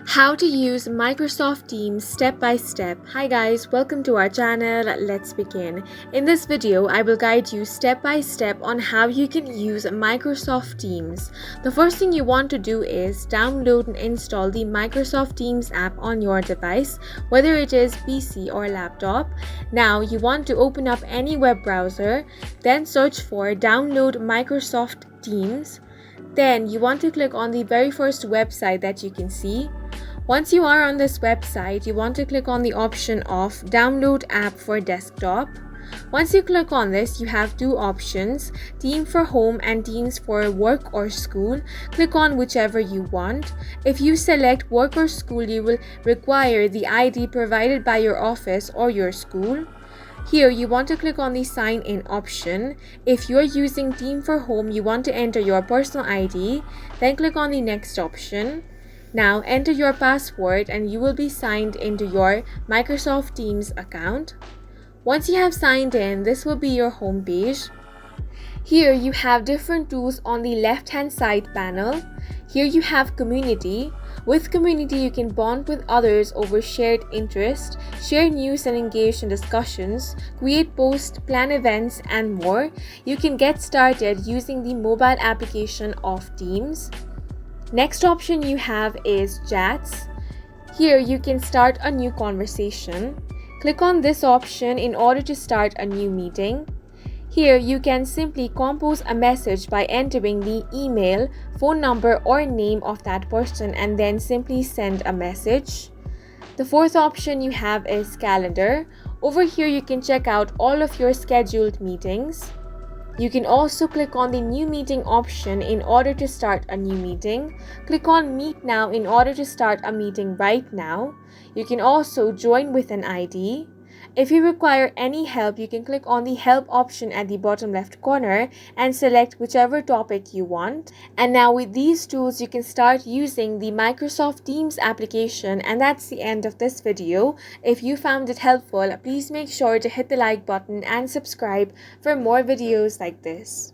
How to use Microsoft Teams step by step. Hi guys, welcome to our channel. Let's begin. In this video, I will guide you step by step on how you can use Microsoft Teams. The first thing you want to do is download and install the Microsoft Teams app on your device, whether it is PC or laptop. Now, you want to open up any web browser, then search for download Microsoft Teams. Then you want to click on the very first website that you can see. Once you are on this website, you want to click on the option of download app for desktop. Once you click on this, you have two options, Team for home and Teams for work or school. Click on whichever you want. If you select work or school, you will require the ID provided by your office or your school. Here, you want to click on the sign in option. If you are using Team for home, you want to enter your personal ID, then click on the next option. Now enter your password and you will be signed into your Microsoft Teams account. Once you have signed in, this will be your home page. Here you have different tools on the left hand side panel. Here you have community. With community, you can bond with others over shared interest, share news and engage in discussions, create posts, plan events, and more. You can get started using the mobile application of Teams. Next option you have is chats. Here you can start a new conversation. Click on this option in order to start a new meeting. Here you can simply compose a message by entering the email, phone number or name of that person and then simply send a message. The fourth option you have is calendar. Over here you can check out all of your scheduled meetings. You can also click on the new meeting option in order to start a new meeting. Click on meet now in order to start a meeting right now. You can also join with an ID. If you require any help, you can click on the help option at the bottom left corner and select whichever topic you want. And now with these tools, you can start using the Microsoft Teams application. And that's the end of this video. If you found it helpful, please make sure to hit the like button and subscribe for more videos like this.